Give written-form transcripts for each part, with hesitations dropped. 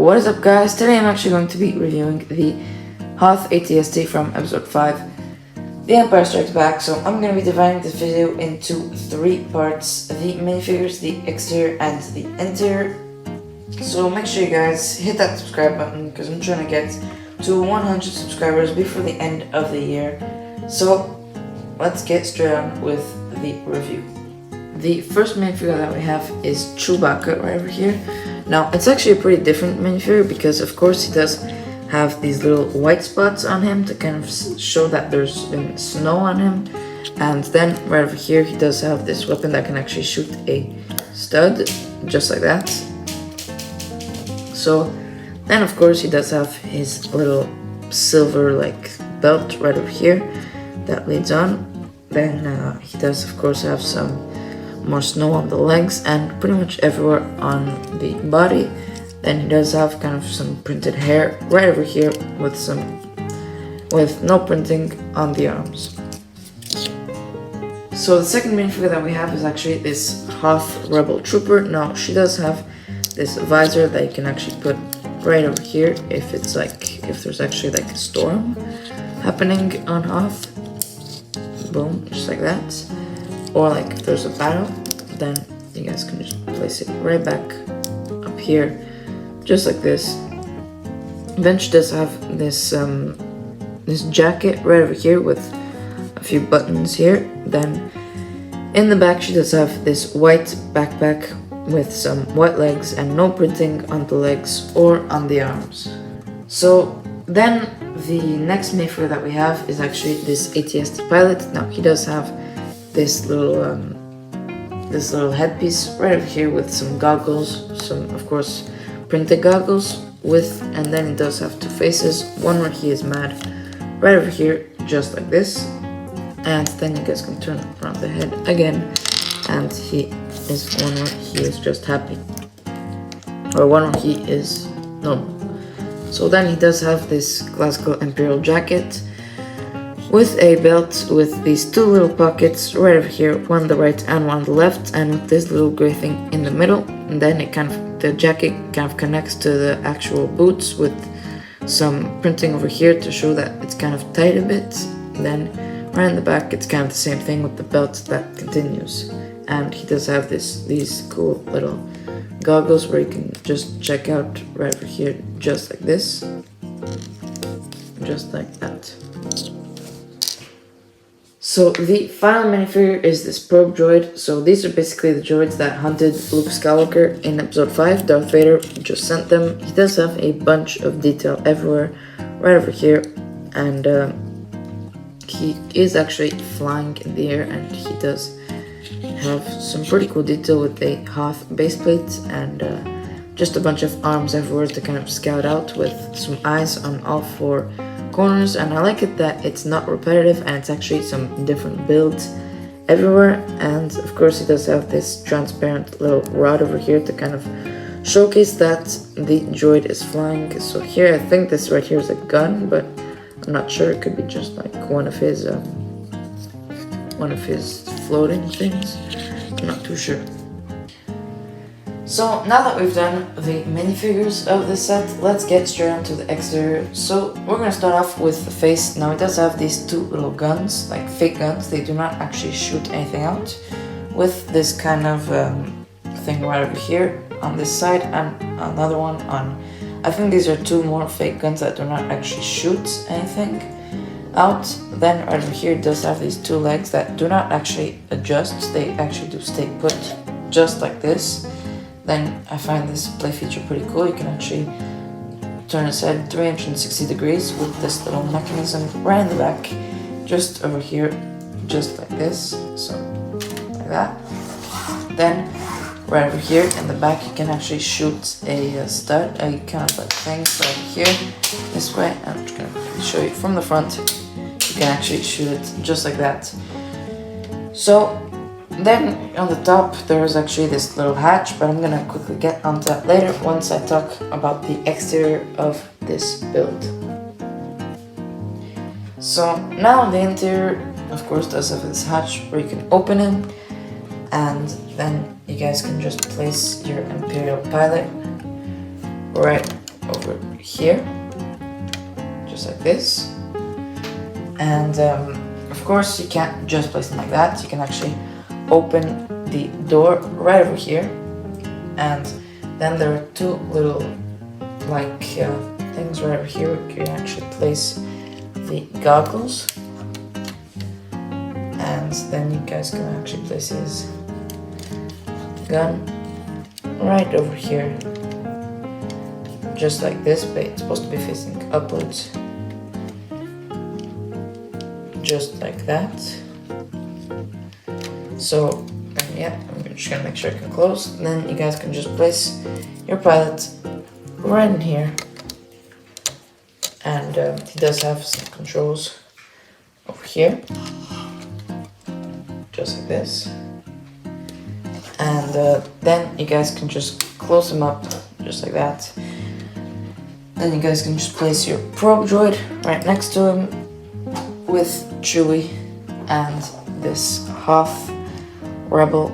What is up, guys? Today I'm actually going to be reviewing the Hoth AT-ST from episode 5, The Empire Strikes Back. So I'm going to be dividing this video into 3 parts: the minifigures, the exterior, and the interior. So make sure you guys hit that subscribe button because I'm trying to get to 100 subscribers before the end of the year. So let's get straight on with the review. The first minifigure that we have is Chewbacca right over here. Now, it's actually a pretty different minifigure because, of course, he does have these little white spots on him to kind of show that there's been snow on him. And then, right over here, he does have this weapon that can actually shoot a stud, just like that. So, then, of course, he does have his little silver-like belt right over here that leads on. Then, he does, of course, have some more snow on the legs and pretty much everywhere on the body. Then he does have kind of some printed hair right over here with no printing on the arms. So the second minifigure that we have is actually this Hoth Rebel Trooper. Now she does have this visor that you can actually put right over here if there's actually like a storm happening on Hoth. Boom, just like that. Or like if there's a battle, then you guys can just place it right back up here, just like this. Then she does have this this jacket right over here with a few buttons here. Then in the back she does have this white backpack with some white legs and no printing on the legs or on the arms. So then the next minifigure that we have is actually this AT-ST pilot. Now he does have this little headpiece right over here with some goggles, some of course printed goggles and then it does have 2 faces, one where he is mad right over here, just like this, and then you guys can turn around the head again and he is one where he is just happy, or one where he is normal. So then he does have this classical Imperial jacket with a belt with these 2 little pockets right over here, one on the right and one on the left, and with this little gray thing in the middle. And then the jacket kind of connects to the actual boots with some printing over here to show that it's kind of tight a bit. And then right in the back it's kind of the same thing with the belt that continues. And he does have these cool little goggles where you can just check out right over here, just like this, just like that. So the final minifigure is this probe droid. So these are basically the droids that hunted Luke Skywalker in episode 5. Darth Vader just sent them. He does have a bunch of detail everywhere, right over here, and he is actually flying in the air, and he does have some pretty cool detail with the Hoth base plate and just a bunch of arms everywhere to kind of scout out, with some eyes on all 4 corners. And I like it that it's not repetitive and it's actually some different builds everywhere. And of course he does have this transparent little rod over here to kind of showcase that the droid is flying. So here I think this right here is a gun, but I'm not sure. It could be just like one of his floating things. I'm not too sure. So now that we've done the minifigures of this set, let's get straight on to the exterior. So we're going to start off with the face. Now it does have these 2 little guns, like fake guns. They do not actually shoot anything out, with this kind of thing right over here on this side and another one on, I think these are 2 more fake guns that do not actually shoot anything out. Then right over here it does have these 2 legs that do not actually adjust. They actually do stay put, just like this. Then I find this play feature pretty cool. You can actually turn his head 360 degrees with this little mechanism right in the back, just over here, just like this, so like that. Then right over here in the back you can actually shoot a stud, a kind of like thing right here, this way. I'm just gonna show you from the front. You can actually shoot it just like that. So then on the top there is actually this little hatch, but I'm gonna quickly get onto that later once I talk about the exterior of this build. So now the interior of course does have this hatch where you can open it, and then you guys can just place your Imperial pilot right over here, just like this. And of course you can't just place them like that. You can actually open the door right over here, and then there are two little like things right over here. You can actually place the goggles, and then you guys can actually place his gun right over here, just like this, but it's supposed to be facing upwards, just like that. So yeah, I'm just gonna make sure I can close, and then you guys can just place your pilot right in here. And he does have some controls over here, just like this. And then you guys can just close him up, just like that. Then you guys can just place your probe droid right next to him with Chewie and this Hoth rebel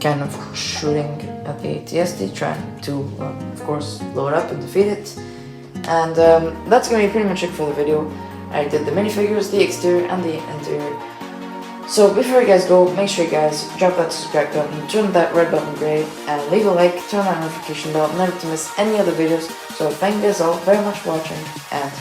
kind of shooting at the AT-ST, trying to, of course, blow it up and defeat it. And that's gonna be pretty much it for the video. I did the minifigures, the exterior, and the interior. So before you guys go, make sure you guys drop that subscribe button, turn that red button gray, and leave a like, turn on that notification bell, never to miss any other videos. So thank you guys all very much for watching, and